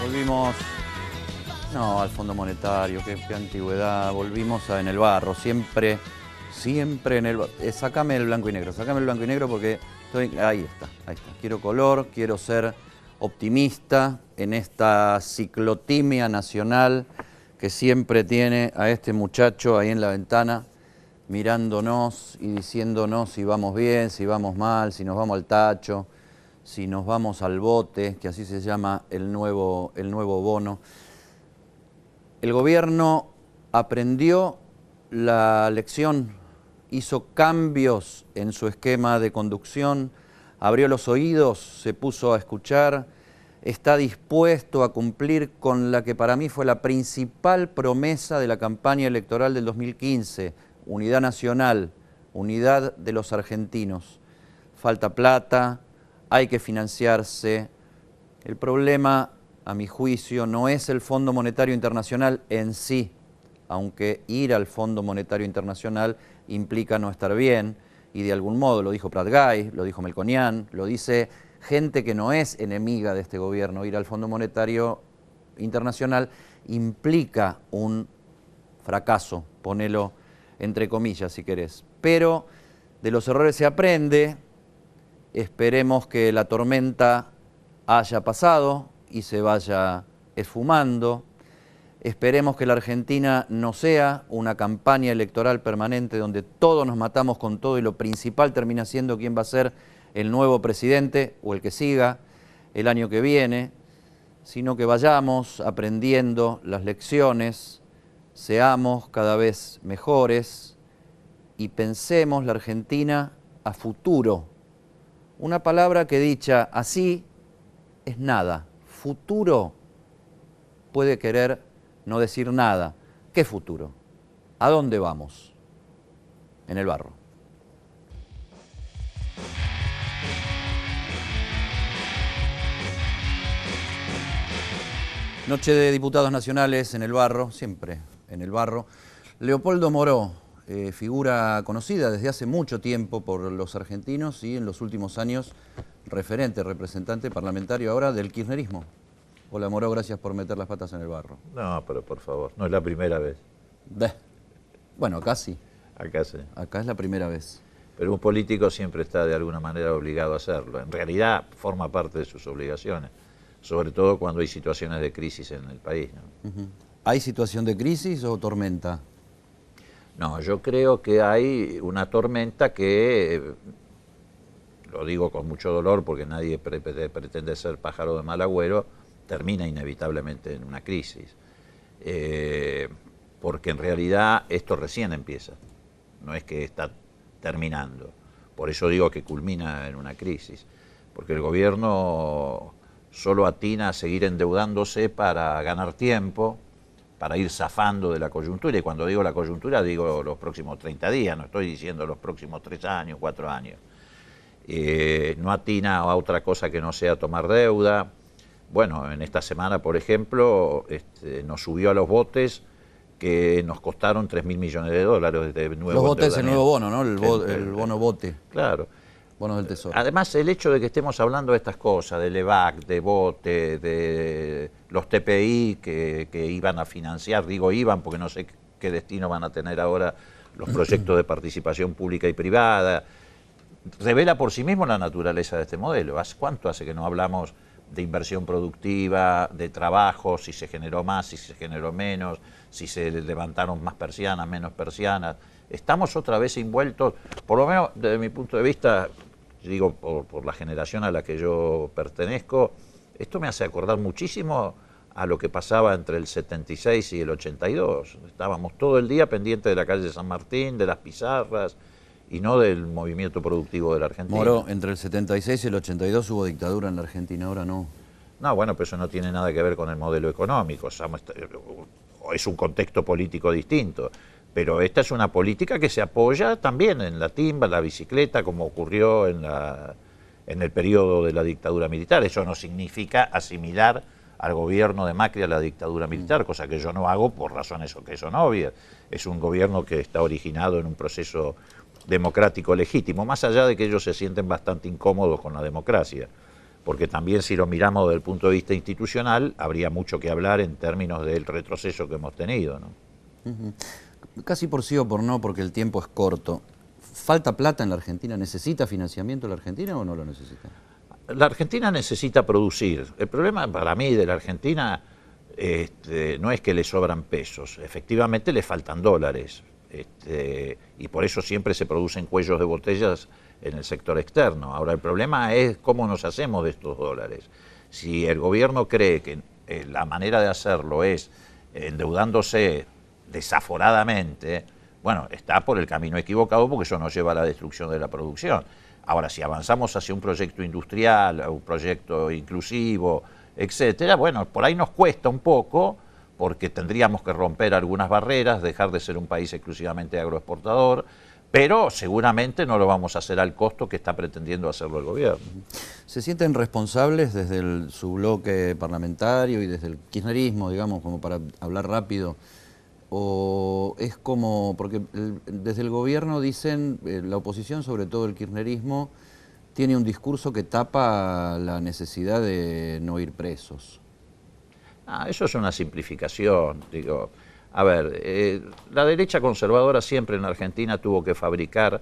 Volvimos, no, al Fondo Monetario, qué antigüedad, volvimos en el barro, siempre en el barro. Sácame el blanco y negro porque ahí está. Quiero color, quiero ser optimista en esta ciclotimia nacional que siempre tiene a este muchacho ahí en la ventana, mirándonos y diciéndonos si vamos bien, si vamos mal, si nos vamos al tacho, si nos vamos al bote, que así se llama el nuevo bono. El gobierno aprendió la lección, hizo cambios en su esquema de conducción, abrió los oídos, se puso a escuchar, está dispuesto a cumplir con la que para mí fue la principal promesa de la campaña electoral del 2015, unidad nacional, unidad de los argentinos. Falta plata, hay que financiarse. El problema, a mi juicio, no es el Fondo Monetario Internacional en sí, aunque ir al Fondo Monetario Internacional implica no estar bien, y de algún modo lo dijo Prat-Gay, lo dijo Melconian, lo dice gente que no es enemiga de este gobierno. Ir al Fondo Monetario Internacional implica un fracaso, ponelo entre comillas si querés. Pero de los errores se aprende, esperemos que la tormenta haya pasado y se vaya esfumando. Esperemos que la Argentina no sea una campaña electoral permanente donde todos nos matamos con todo y lo principal termina siendo quién va a ser el nuevo presidente o el que siga el año que viene, sino que vayamos aprendiendo las lecciones, seamos cada vez mejores y pensemos la Argentina a futuro. Una palabra que dicha así es nada. Futuro puede querer no decir nada. ¿Qué futuro? ¿A dónde vamos? En el barro. Noche de diputados nacionales en el barro, siempre en el barro. Leopoldo Moró, figura conocida desde hace mucho tiempo por los argentinos y en los últimos años representante parlamentario ahora del kirchnerismo. Hola Moró, gracias por meter las patas en el barro. No, pero por favor, no es la primera vez. Bueno, acá sí. Acá sí. Acá es la primera vez. Pero un político siempre está de alguna manera obligado a hacerlo. En realidad forma parte de sus obligaciones, sobre todo cuando hay situaciones de crisis en el país, ¿no? ¿Hay situación de crisis o tormenta? No, yo creo que hay una tormenta que, lo digo con mucho dolor porque nadie pretende ser pájaro de mal agüero, termina inevitablemente en una crisis. Porque en realidad esto recién empieza, no es que está terminando. Por eso digo que culmina en una crisis, porque el gobierno solo atina a seguir endeudándose para ganar tiempo, para ir zafando de la coyuntura, y cuando digo la coyuntura digo los próximos 30 días, no estoy diciendo los próximos 3 años, 4 años. No atina a otra cosa que no sea tomar deuda. Bueno, en esta semana, por ejemplo, nos subió a los botes que nos costaron $3.000 millones de nuevo. Los botes, el nuevo bono, ¿no? El bono bote. Claro. Bonos del Tesoro. Además, el hecho de que estemos hablando de estas cosas, del EVAC, de bote, de los TPI que iban a financiar, digo iban porque no sé qué destino van a tener ahora los proyectos de participación pública y privada, revela por sí mismo la naturaleza de este modelo. ¿Cuánto hace que no hablamos de inversión productiva, de trabajo, si se generó más, si se generó menos, si se levantaron más persianas, menos persianas? Estamos otra vez envueltos, por lo menos desde mi punto de vista, digo por la generación a la que yo pertenezco, esto me hace acordar muchísimo a lo que pasaba entre el 76 y el 82. Estábamos todo el día pendientes de la calle San Martín, de las pizarras, y no del movimiento productivo de la Argentina. Moró, entre el 76 y el 82 hubo dictadura en la Argentina, ahora no. No, bueno, pero eso no tiene nada que ver con el modelo económico, es un contexto político distinto. Pero esta es una política que se apoya también en la timba, en la bicicleta, como ocurrió en el periodo de la dictadura militar. Eso no significa asimilar al gobierno de Macri a la dictadura militar, cosa que yo no hago por razones que son obvias. Es un gobierno que está originado en un proceso democrático legítimo, más allá de que ellos se sienten bastante incómodos con la democracia. porque también si lo miramos desde el punto de vista institucional, habría mucho que hablar en términos del retroceso que hemos tenido, ¿no? Casi por sí o por no, porque el tiempo es corto. ¿Falta plata en la Argentina? ¿Necesita financiamiento la Argentina o no lo necesita? La Argentina necesita producir. El problema para mí de la Argentina no es que le sobran pesos, efectivamente le faltan dólares. Y por eso siempre se producen cuellos de botellas en el sector externo. Ahora, el problema es cómo nos hacemos de estos dólares. Si el gobierno cree que la manera de hacerlo es endeudándose desaforadamente, bueno, está por el camino equivocado porque eso nos lleva a la destrucción de la producción. Ahora, si avanzamos hacia un proyecto industrial, un proyecto inclusivo, etcétera, bueno, por ahí nos cuesta un poco porque tendríamos que romper algunas barreras, dejar de ser un país exclusivamente agroexportador, pero seguramente no lo vamos a hacer al costo que está pretendiendo hacerlo el gobierno. ¿Se sienten responsables desde su bloque parlamentario y desde el kirchnerismo, digamos, como para hablar rápido? ¿O es como, porque desde el gobierno dicen, la oposición, sobre todo el kirchnerismo, tiene un discurso que tapa la necesidad de no ir presos? Eso es una simplificación, digo. A ver, la derecha conservadora siempre en Argentina tuvo que fabricar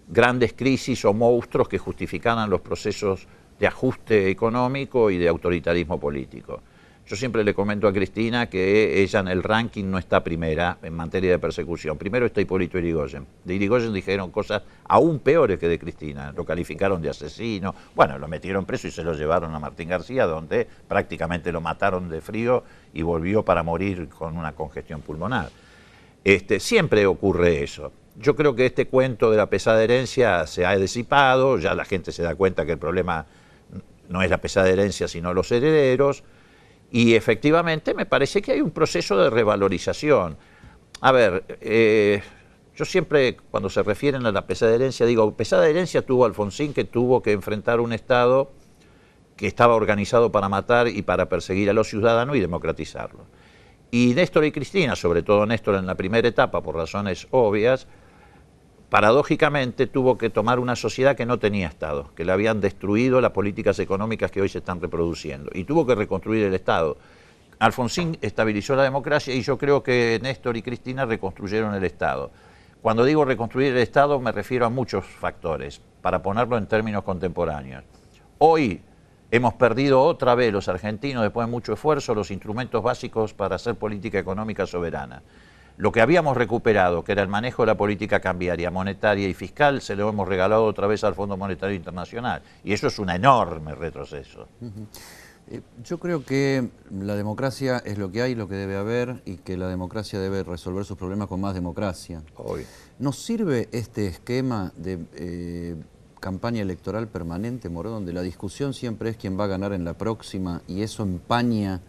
grandes crisis o monstruos que justificaran los procesos de ajuste económico y de autoritarismo político. Yo siempre le comento a Cristina que ella en el ranking no está primera en materia de persecución. Primero está Hipólito Yrigoyen. De Yrigoyen dijeron cosas aún peores que de Cristina. Lo calificaron de asesino. Bueno, lo metieron preso y se lo llevaron a Martín García, donde prácticamente lo mataron de frío y volvió para morir con una congestión pulmonar. Siempre ocurre eso. Yo creo que este cuento de la pesada herencia se ha disipado. Ya la gente se da cuenta que el problema no es la pesada herencia, sino los herederos. Y efectivamente me parece que hay un proceso de revalorización. A ver, yo siempre cuando se refieren a la pesada herencia, digo, pesada herencia tuvo Alfonsín, que tuvo que enfrentar un Estado que estaba organizado para matar y para perseguir a los ciudadanos y democratizarlo. Y Néstor y Cristina, sobre todo Néstor en la primera etapa, por razones obvias, paradójicamente tuvo que tomar una sociedad que no tenía Estado, que le habían destruido las políticas económicas que hoy se están reproduciendo, y tuvo que reconstruir el Estado. Alfonsín estabilizó la democracia y yo creo que Néstor y Cristina reconstruyeron el Estado. Cuando digo reconstruir el Estado me refiero a muchos factores, para ponerlo en términos contemporáneos. Hoy hemos perdido otra vez los argentinos, después de mucho esfuerzo, los instrumentos básicos para hacer política económica soberana. Lo que habíamos recuperado, que era el manejo de la política cambiaria, monetaria y fiscal, se lo hemos regalado otra vez al Fondo Monetario Internacional. Y eso es un enorme retroceso. Yo creo que la democracia es lo que hay, lo que debe haber, y que la democracia debe resolver sus problemas con más democracia. Hoy. ¿Nos sirve este esquema de campaña electoral permanente, Moró, donde la discusión siempre es quién va a ganar en la próxima y eso empaña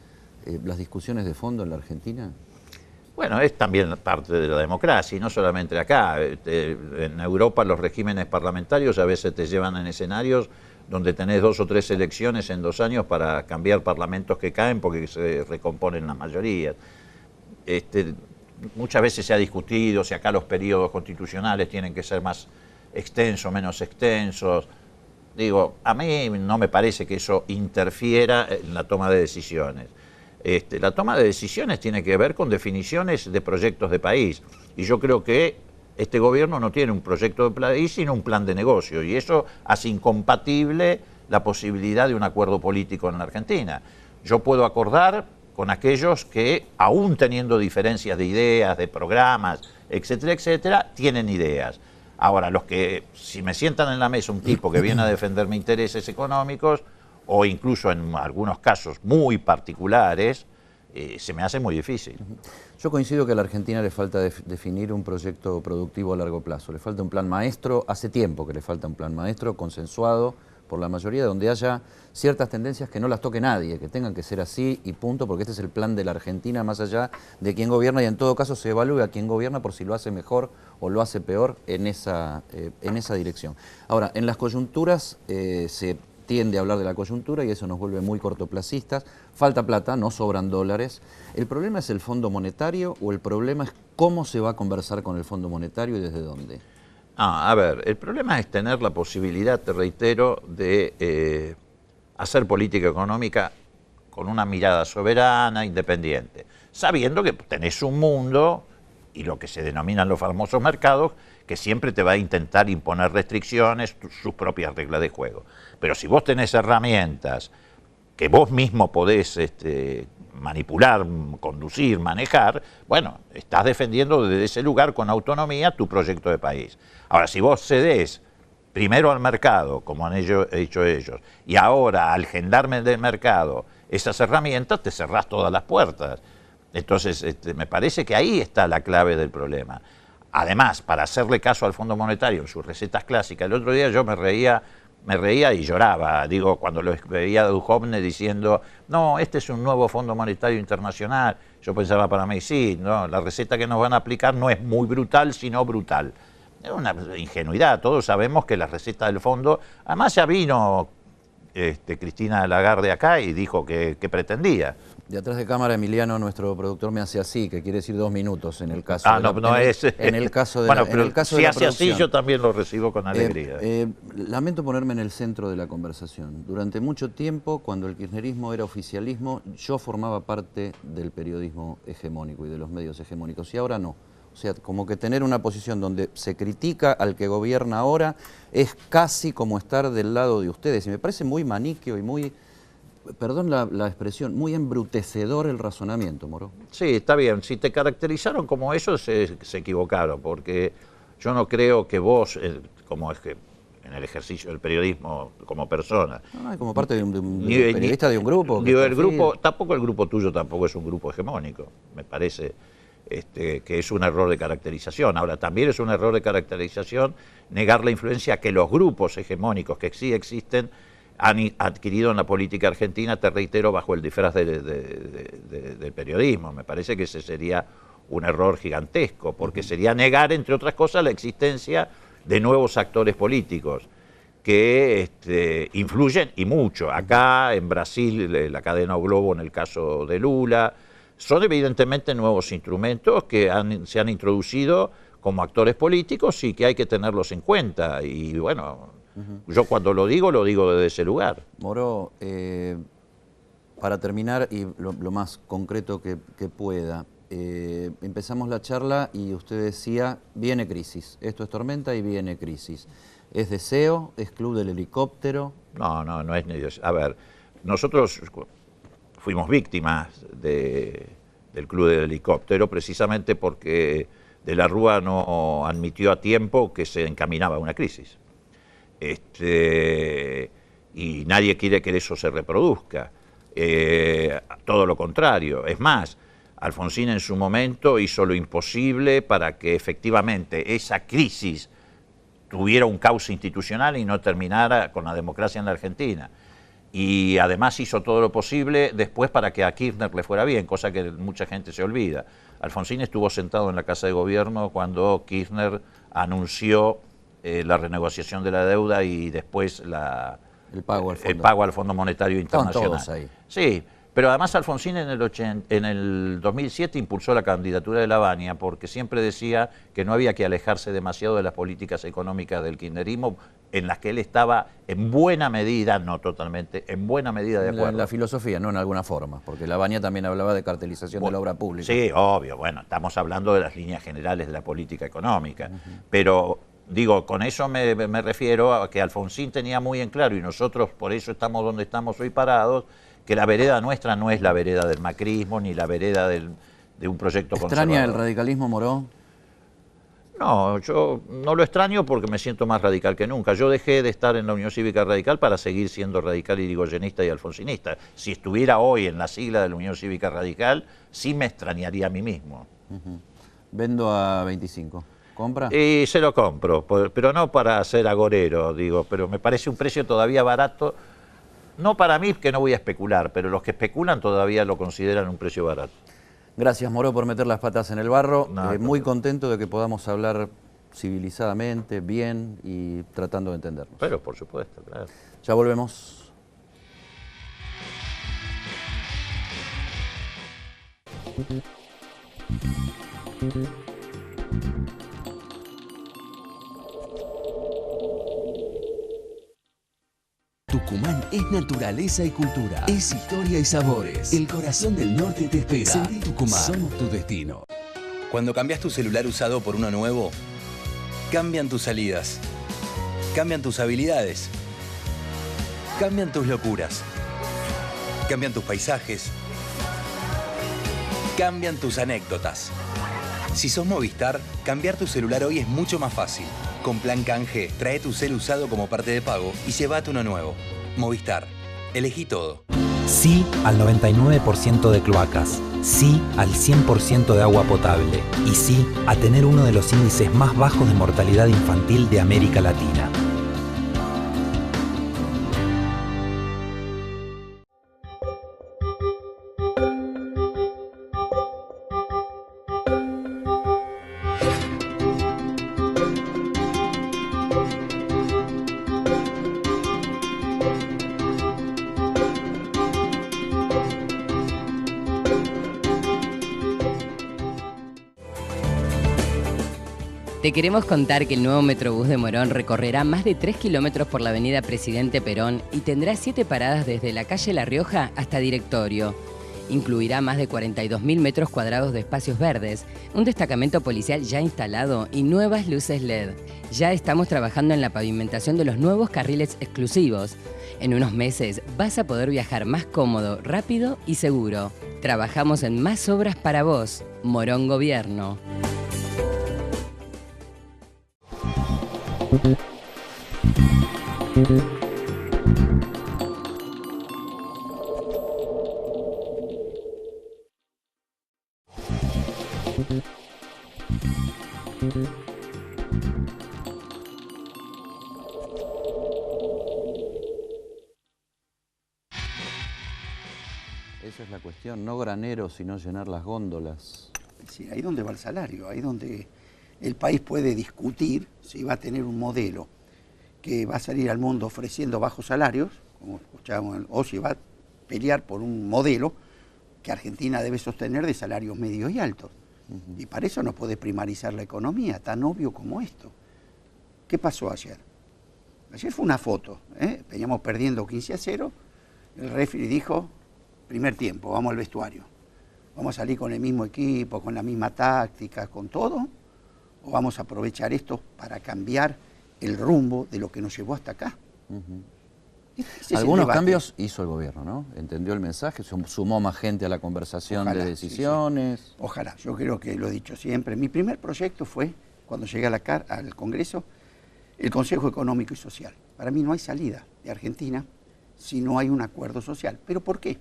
las discusiones de fondo en la Argentina? Bueno, es también parte de la democracia, y no solamente acá. En Europa los regímenes parlamentarios a veces te llevan en escenarios donde tenés 2 o 3 elecciones en 2 años para cambiar parlamentos que caen porque se recomponen las mayorías. Muchas veces se ha discutido si acá los periodos constitucionales tienen que ser más extensos, menos extensos. Digo, a mí no me parece que eso interfiera en la toma de decisiones. La toma de decisiones tiene que ver con definiciones de proyectos de país. Y yo creo que este gobierno no tiene un proyecto de país, sino un plan de negocio. Y eso hace incompatible la posibilidad de un acuerdo político en la Argentina. Yo puedo acordar con aquellos que, aún teniendo diferencias de ideas, de programas, etcétera, etcétera, tienen ideas. Ahora, los que, si me sientan en la mesa un tipo que viene a defender mis intereses económicos, o incluso en algunos casos muy particulares, se me hace muy difícil. Yo coincido que a la Argentina le falta definir un proyecto productivo a largo plazo. Le falta un plan maestro, hace tiempo que le falta un plan maestro consensuado por la mayoría, donde haya ciertas tendencias que no las toque nadie, que tengan que ser así y punto, porque este es el plan de la Argentina, más allá de quién gobierna, y en todo caso se evalúe a quién gobierna por si lo hace mejor o lo hace peor en esa dirección. Ahora, en las coyunturas se tiende a hablar de la coyuntura y eso nos vuelve muy cortoplacistas. Falta plata, no sobran dólares. ¿El problema es el Fondo Monetario o el problema es cómo se va a conversar con el Fondo Monetario y desde dónde? A ver, el problema es tener la posibilidad, te reitero, de hacer política económica con una mirada soberana, independiente, sabiendo que tenés un mundo y lo que se denominan los famosos mercados, que siempre te va a intentar imponer restricciones, sus propias reglas de juego. Pero si vos tenés herramientas que vos mismo podés manipular, conducir, manejar, bueno, estás defendiendo desde ese lugar con autonomía tu proyecto de país. Ahora, si vos cedés primero al mercado, como han hecho ellos, y ahora al gendarme del mercado esas herramientas, te cerrás todas las puertas. Entonces, me parece que ahí está la clave del problema. Además, para hacerle caso al Fondo Monetario en sus recetas clásicas, el otro día yo me reía y lloraba, digo, cuando lo veía a Duhovne diciendo, no, este es un nuevo Fondo Monetario Internacional. Yo pensaba para mí, sí, no, la receta que nos van a aplicar no es muy brutal, sino brutal. Es una ingenuidad, todos sabemos que la receta del fondo, además ya vino Cristina Lagarde acá y dijo que pretendía. De atrás de cámara, Emiliano, nuestro productor, me hace así, que quiere decir 2 minutos en el caso. En el caso de bueno, en el caso si de la hace así, yo también lo recibo con alegría. Lamento ponerme en el centro de la conversación. Durante mucho tiempo, cuando el kirchnerismo era oficialismo, yo formaba parte del periodismo hegemónico y de los medios hegemónicos, y ahora no. O sea, como que tener una posición donde se critica al que gobierna ahora es casi como estar del lado de ustedes. Y me parece muy maniqueo y muy, perdón la expresión, muy embrutecedor el razonamiento, Moró. Sí, está bien. Si te caracterizaron como eso, se equivocaron, porque yo no creo que vos, como es que en el ejercicio del periodismo como persona... No, como parte de un periodista de un grupo. Tampoco el grupo tuyo tampoco es un grupo hegemónico, me parece que es un error de caracterización. Ahora, también es un error de caracterización negar la influencia que los grupos hegemónicos que sí existen han adquirido en la política argentina, te reitero, bajo el disfraz del periodismo. Me parece que ese sería un error gigantesco, porque sería negar, entre otras cosas, la existencia de nuevos actores políticos que influyen y mucho. Acá, en Brasil, la cadena O Globo, en el caso de Lula, son evidentemente nuevos instrumentos que se han introducido como actores políticos y que hay que tenerlos en cuenta. Y bueno, yo cuando lo digo desde ese lugar. Moró, para terminar, y lo más concreto que pueda, empezamos la charla y usted decía, viene crisis, esto es tormenta y viene crisis. ¿Es deseo? ¿Es club del helicóptero? No es ni deseo. A ver, nosotros fuimos víctimas del club del helicóptero precisamente porque De la Rúa no admitió a tiempo que se encaminaba a una crisis. Y nadie quiere que eso se reproduzca. Todo lo contrario. Es más, Alfonsín en su momento hizo lo imposible para que efectivamente esa crisis tuviera un cauce institucional y no terminara con la democracia en la Argentina. Y además hizo todo lo posible después para que a Kirchner le fuera bien, cosa que mucha gente se olvida. Alfonsín estuvo sentado en la Casa de Gobierno cuando Kirchner anunció la renegociación de la deuda y después el pago al Fondo Monetario Internacional. Estaban todos ahí. Sí, pero además Alfonsín en el 2007 impulsó la candidatura de Lavagna porque siempre decía que no había que alejarse demasiado de las políticas económicas del kirchnerismo, en las que él estaba en buena medida, no totalmente, en buena medida de acuerdo. En la filosofía, no en alguna forma, porque Lavagna también hablaba de cartelización de la obra pública. Sí, obvio, bueno, estamos hablando de las líneas generales de la política económica, pero digo, con eso me refiero a que Alfonsín tenía muy en claro, y nosotros por eso estamos donde estamos hoy parados, que la vereda nuestra no es la vereda del macrismo, ni la vereda de un proyecto conservador. ¿Extraña el radicalismo, Moró? No, yo no lo extraño porque me siento más radical que nunca. Yo dejé de estar en la Unión Cívica Radical para seguir siendo radical, irigoyenista y alfonsinista. Si estuviera hoy en la sigla de la Unión Cívica Radical, sí me extrañaría a mí mismo. Vendo a 25. ¿Compra? Y se lo compro, pero no para ser agorero, digo, pero me parece un precio todavía barato. No para mí, que no voy a especular, pero los que especulan todavía lo consideran un precio barato. Gracias, Moró, por meter las patas en el barro. Muy contento de que podamos hablar civilizadamente, bien y tratando de entendernos. Pero por supuesto, claro. Ya volvemos. Tucumán es naturaleza y cultura. Es historia y sabores. El corazón del norte te espera. Sentí Tucumán. Somos tu destino. Cuando cambias tu celular usado por uno nuevo, cambian tus salidas, cambian tus habilidades, cambian tus locuras, cambian tus paisajes, cambian tus anécdotas. Si sos Movistar, cambiar tu celular hoy es mucho más fácil. Con Plan Canje, trae tu cel usado como parte de pago y llévate uno nuevo. Movistar, elegí todo. Sí al 99% de cloacas. Sí al 100% de agua potable. Y sí a tener uno de los índices más bajos de mortalidad infantil de América Latina. Te queremos contar que el nuevo Metrobús de Morón recorrerá más de 3 kilómetros por la avenida Presidente Perón y tendrá 7 paradas desde la calle La Rioja hasta Directorio. Incluirá más de 42.000 metros cuadrados de espacios verdes, un destacamento policial ya instalado y nuevas luces LED. Ya estamos trabajando en la pavimentación de los nuevos carriles exclusivos. En unos meses vas a poder viajar más cómodo, rápido y seguro. Trabajamos en más obras para vos. Morón Gobierno. Esa es la cuestión, no graneros, sino llenar las góndolas. Sí, ahí donde va el salario, ahí donde el país puede discutir si va a tener un modelo que va a salir al mundo ofreciendo bajos salarios, como escuchábamos, o si va a pelear por un modelo que Argentina debe sostener de salarios medios y altos. Y para eso no puede primarizar la economía, tan obvio como esto. ¿Qué pasó ayer? Ayer fue una foto, veníamos perdiendo 15-0, el referee dijo, primer tiempo, vamos al vestuario. ¿Vamos a salir con el mismo equipo, con la misma táctica, con todo? ¿O vamos a aprovechar esto para cambiar el rumbo de lo que nos llevó hasta acá? Algunos cambios hizo el gobierno, ¿no? Entendió el mensaje, sumó más gente a la conversación. Ojalá, de decisiones. Sí. Ojalá, yo creo que lo he dicho siempre. Mi primer proyecto fue, cuando llegué al Congreso, el Consejo Económico y Social. Para mí no hay salida de Argentina si no hay un acuerdo social. ¿Pero por qué?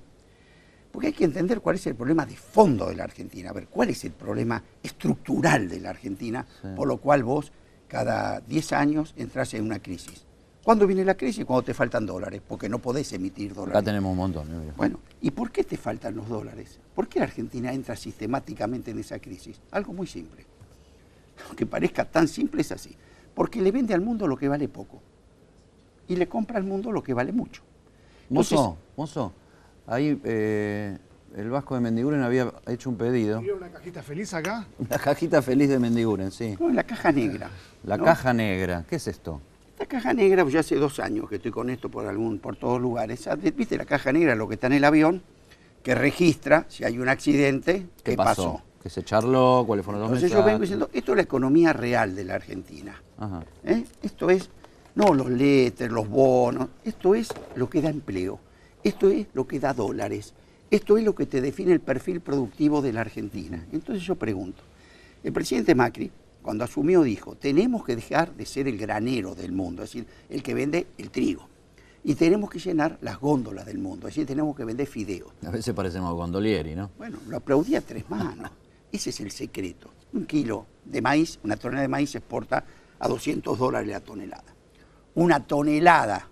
Porque hay que entender cuál es el problema de fondo de la Argentina. A ver, cuál es el problema estructural de la Argentina, sí, por lo cual vos cada 10 años entras en una crisis. ¿Cuándo viene la crisis? Cuando te faltan dólares, porque no podés emitir dólares. Acá tenemos un montón. Bueno, ¿y por qué te faltan los dólares? ¿Por qué la Argentina entra sistemáticamente en esa crisis? Algo muy simple. Aunque parezca tan simple, es así. Porque le vende al mundo lo que vale poco. Y le compra al mundo lo que vale mucho. Entonces, Mozo, ahí el Vasco de Mendiguren había hecho un pedido. ¿Quiere una cajita feliz acá? La cajita feliz de Mendiguren, sí. No, la caja negra. La caja negra, ¿qué es esto? La caja negra, pues ya hace 2 años que estoy con esto por todos lugares. ¿Viste la caja negra, lo que está en el avión, que registra si hay un accidente, qué pasó? ¿Que se charló? ¿Cuáles fueron los mensajes? Entonces yo vengo diciendo, esto es la economía real de la Argentina. Ajá. Esto es, no los letres, los bonos, esto es lo que da empleo, esto es lo que da dólares, esto es lo que te define el perfil productivo de la Argentina. Entonces yo pregunto, el presidente Macri, cuando asumió, dijo, tenemos que dejar de ser el granero del mundo, es decir, el que vende el trigo. Y tenemos que llenar las góndolas del mundo, es decir, tenemos que vender fideos. A veces parecemos Gondolieri, ¿no? Bueno, lo aplaudí a 3 manos. Ese es el secreto. 1 kilo de maíz, una tonelada de maíz se exporta a $200 la tonelada. Una tonelada,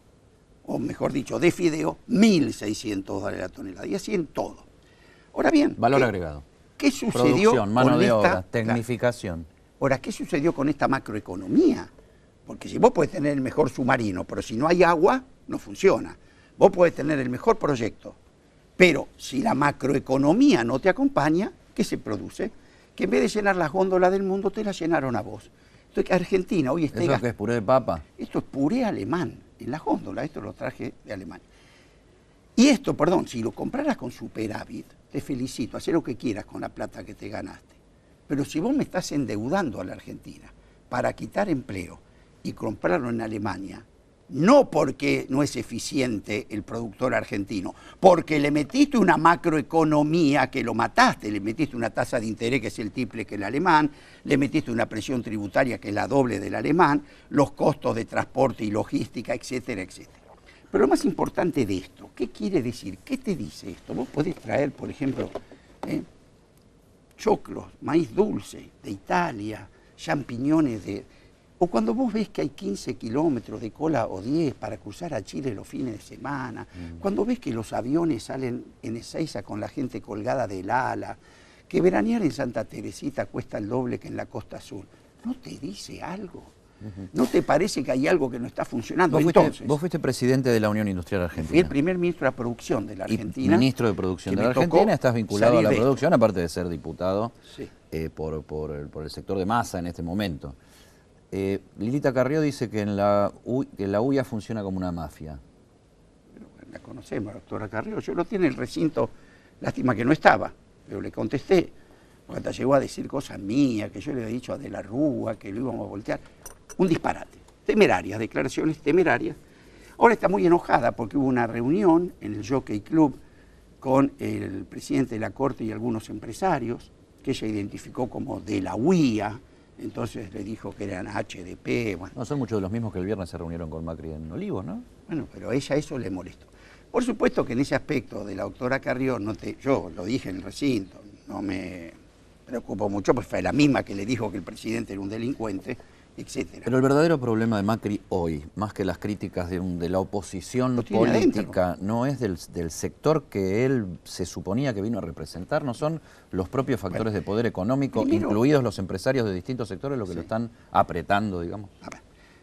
o mejor dicho, de fideo, $1.600 la tonelada. Y así en todo. Ahora bien, valor agregado. ¿Qué sucedió? Producción, mano de obra, tecnificación. Ahora, ¿qué sucedió con esta macroeconomía? Porque si vos podés tener el mejor submarino, pero si no hay agua, no funciona. Vos podés tener el mejor proyecto, pero si la macroeconomía no te acompaña, ¿qué se produce? Que en vez de llenar las góndolas del mundo, te las llenaron a vos. Entonces, Argentina hoy está... ¿Eso qué es, puré de papa? Esto es puré alemán. en la góndola. Esto lo traje de Alemania. Y esto, perdón, si lo compraras con superávit, te felicito, haz lo que quieras con la plata que te ganaste. Pero si vos me estás endeudando a la Argentina para quitar empleo y comprarlo en Alemania, no porque no es eficiente el productor argentino, porque le metiste una macroeconomía que lo mataste, le metiste una tasa de interés que es el triple que el alemán, le metiste una presión tributaria que es la doble del alemán, los costos de transporte y logística, etcétera, etcétera. Pero lo más importante de esto, ¿qué quiere decir? ¿Qué te dice esto? Vos podés traer, por ejemplo, choclos, maíz dulce de Italia, champiñones de... O cuando vos ves que hay 15 kilómetros de cola o 10 para cruzar a Chile los fines de semana, cuando ves que los aviones salen en Ezeiza con la gente colgada del ala, que veranear en Santa Teresita cuesta el doble que en la Costa Azul, ¿no te dice algo? ¿No te parece que hay algo que no está funcionando? Vos fuiste presidente de la Unión Industrial Argentina. Fui el primer ministro de la producción de la Argentina. Y ministro de producción de la Argentina, estás vinculado a la producción, aparte de ser diputado por el sector de masa en este momento. Lilita Carrió dice que la UIA funciona como una mafia. Pero la conocemos, la doctora Carrió. Yo lo tiene en el recinto, lástima que no estaba, pero le contesté. Cuando llegó a decir cosas mías, que yo le había dicho a De la Rúa, que lo íbamos a voltear. Un disparate. Temerarias, declaraciones temerarias. Ahora está muy enojada porque hubo una reunión en el Jockey Club con el presidente de la Corte y algunos empresarios, que ella identificó como de la UIA. Entonces le dijo que eran HDP. Bueno. No, son muchos de los mismos que el viernes se reunieron con Macri en Olivos, ¿no? Bueno, pero a ella eso le molestó. Por supuesto que en ese aspecto de la doctora Carrió, yo lo dije en el recinto, no me preocupo mucho, pues fue la misma que le dijo que el presidente era un delincuente, etcétera. Pero el verdadero problema de Macri hoy, más que las críticas de la oposición política, no es del sector que él se suponía que vino a representar, no son los propios factores de poder económico, incluidos los empresarios de distintos sectores, los que lo están apretando, digamos. A ver,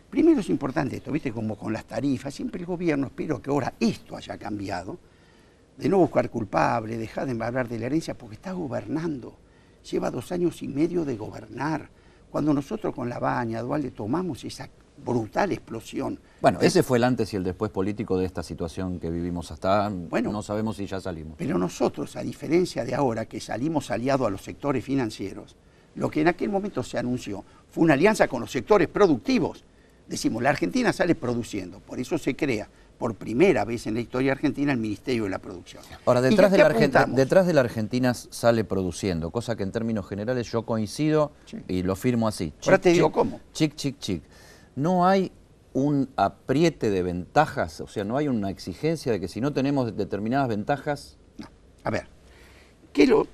primero es importante esto, viste, como con las tarifas, siempre el gobierno, espero que ahora esto haya cambiado, de no buscar culpable, dejar de hablar de la herencia, porque está gobernando, lleva 2 años y medio de gobernar. Cuando nosotros con la Baña, Dualde, tomamos esa brutal explosión. Bueno, ese fue el antes y el después político de esta situación que vivimos hasta, bueno, no sabemos si ya salimos. Pero nosotros, a diferencia de ahora, que salimos aliados a los sectores financieros, lo que en aquel momento se anunció fue una alianza con los sectores productivos. Decimos, la Argentina sale produciendo, por eso se crea por primera vez en la historia argentina el Ministerio de la Producción. Ahora, detrás de la Argentina sale produciendo, cosa que en términos generales yo coincido y lo firmo así. Ahora te digo cómo. Chic. No hay un apriete de ventajas, o sea, no hay una exigencia de que si no tenemos determinadas ventajas... No. A ver,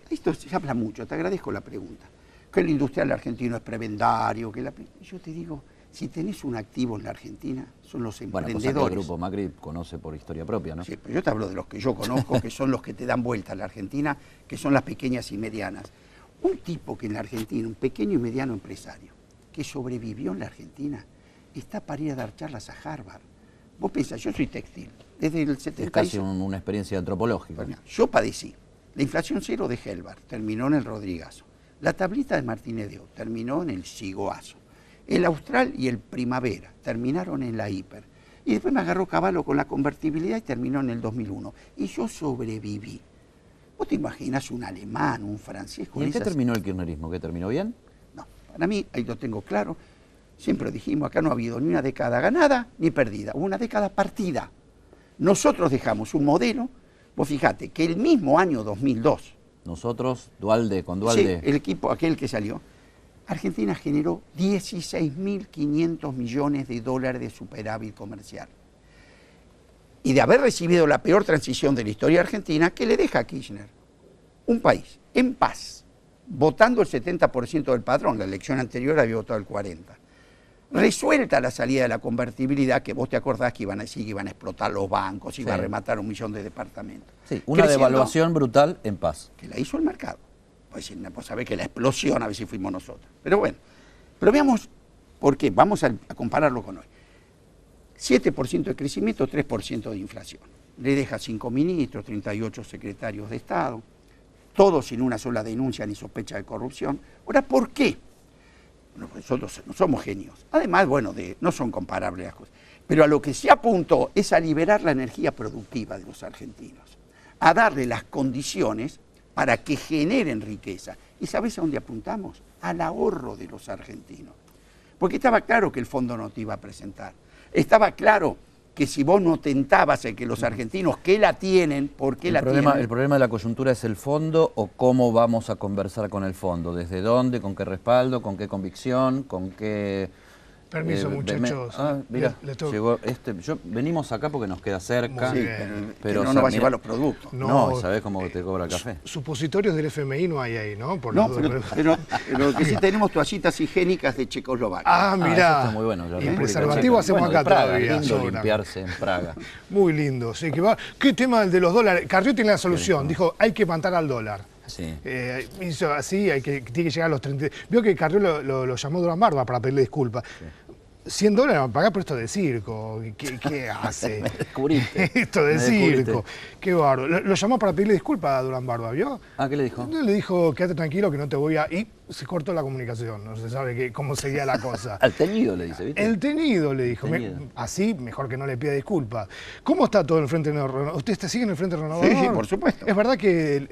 esto se habla mucho, te agradezco la pregunta. Que el industrial argentino es prebendario, yo te digo... Si tenés un activo en la Argentina, son los emprendedores. Bueno, cosa que el Grupo Macri conoce por historia propia, ¿no? Sí, pero yo te hablo de los que yo conozco, que son los que te dan vuelta a la Argentina, que son las pequeñas y medianas. Un tipo que en la Argentina, un pequeño y mediano empresario, que sobrevivió en la Argentina, está para ir a dar charlas a Harvard. Vos pensás, yo soy textil, desde el 76. Es casi una experiencia antropológica. Bueno, yo padecí. La inflación cero de Helbar terminó en el Rodrigazo. La tablita de Martínez de O terminó en el Sigoazo. El Austral y el Primavera terminaron en la Hiper. Y después me agarró Cavallo con la convertibilidad y terminó en el 2001. Y yo sobreviví. ¿Vos te imaginas un alemán, un francés con ¿Y en qué terminó el kirchnerismo? ¿Qué terminó bien? No, para mí, ahí lo tengo claro, siempre dijimos, acá no ha habido ni una década ganada ni perdida, hubo una década partida. Nosotros dejamos un modelo, vos fijate, que el mismo año 2002... Nosotros, Dualde, con Dualde... Sí, el equipo, aquel que salió... Argentina generó 16.500 millones de dólares de superávit comercial. Y de haber recibido la peor transición de la historia argentina, ¿qué le deja a Kirchner? Un país en paz, votando el 70% del padrón, la elección anterior había votado el 40%. Resuelta la salida de la convertibilidad, que vos te acordás que iban a decir que iban a explotar los bancos, iban a rematar 1 millón de departamentos. Sí, una devaluación brutal en paz. Que la hizo el mercado. Pues sabés que la explosión a ver si fuimos nosotros. Pero bueno, pero veamos por qué. Vamos a compararlo con hoy. 7% de crecimiento, 3% de inflación. Le deja 5 ministros, 38 secretarios de Estado, todos sin una sola denuncia ni sospecha de corrupción. Ahora, ¿por qué? Bueno, nosotros no somos genios. Además, bueno, no son comparables las cosas. Pero a lo que se apuntó es a liberar la energía productiva de los argentinos, a darle las condiciones para que generen riqueza. ¿Y sabés a dónde apuntamos? Al ahorro de los argentinos. Porque estaba claro que el fondo no te iba a presentar. Estaba claro que si vos no tentabas en que los argentinos que la tienen, ¿por qué la tienen? ¿El problema de la coyuntura es el fondo o cómo vamos a conversar con el fondo? ¿Desde dónde? ¿Con qué respaldo? ¿Con qué convicción? ¿Con qué...? Permiso, muchachos. Mira, le llegó venimos acá porque nos queda cerca. Sí, pero no nos va a llevar los productos. No, ¿sabés cómo te cobra el café? Supositorios del FMI no hay ahí, ¿no? No, pero que sí tenemos toallitas higiénicas de Checoslovaquia. Ah, mirá. Eso está muy bueno. Y el preservativo hacemos acá Praga, todavía. lindo limpiarse en Praga. Muy lindo, sí. ¿Qué tema el de los dólares? Carrió tiene la solución. Dijo, hay que matar al dólar. Sí. Hizo así, tiene que llegar a los 30. Vio que Carrió lo llamó Durán Barba para pedirle disculpas. Sí. $100 pagar por esto de circo. ¿Qué hace? Me descubriste. Esto de circo. Qué bárbaro. Lo llamó para pedirle disculpas a Durán Barba, ¿vio? Ah, ¿qué le dijo? Le dijo, quédate tranquilo que no te voy a... Y se cortó la comunicación, no se sabe cómo seguía la cosa. Al tenido le dice, ¿viste? El tenido le dijo. Tenido. Así, mejor que no le pida disculpas. ¿Cómo está todo el Frente Renovador? ¿Usted sigue en el Frente Renovador? Sí, por supuesto. Es verdad que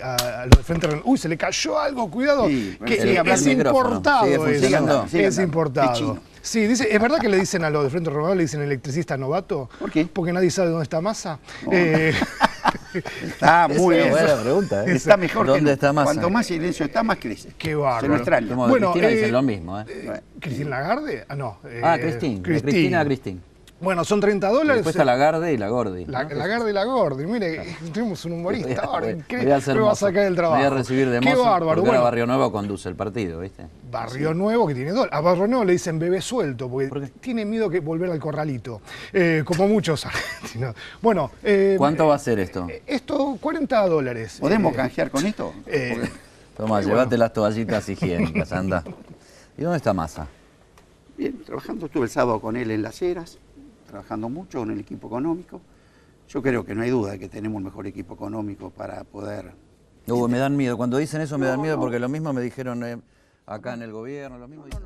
a los del Frente Renovador... Uy, se le cayó algo, cuidado. Sí, que es importado eso. Es importado. Es chino. Sí, dice, ¿es verdad que le dicen a los de Frente Renovador, le dicen electricista novato? ¿Por qué? Porque nadie sabe dónde está Massa. No. Está muy bien. Buena pregunta, ¿eh? Está mejor que ¿Dónde está Massa? Cuanto más silencio está, más crece. Qué bárbaro. Se lo extraña. Como de Cristina dicen lo mismo, ¿eh? ¿Cristina Lagarde? Ah, no. Cristina. De Cristina a Cristina. Bueno, son $30. Después está Lagarde y la Gordi. Lagarde y la Gordi. Mire, tenemos un humorista ahora. Voy a hacer me va a sacar el trabajo. Voy a recibir de Qué mozo, bárbaro. porque Bueno, ahora Barrio Nuevo conduce el partido, ¿viste? Barrio Nuevo que tiene dólares. A Barrio Nuevo le dicen bebé suelto, porque tiene miedo que volver al corralito. Como muchos argentinos. Bueno. ¿Cuánto va a ser esto? Esto, $40. ¿Podemos canjear con esto? Toma, llévate las toallitas higiénicas, anda. ¿Y dónde está Massa? Bien, trabajando. Estuve el sábado con él en Las Heras, trabajando mucho con el equipo económico. Yo creo que no hay duda de que tenemos el mejor equipo económico para poder... Me dan miedo. Cuando dicen eso me dan miedo porque lo mismo me dijeron acá en el gobierno, lo mismo dicen...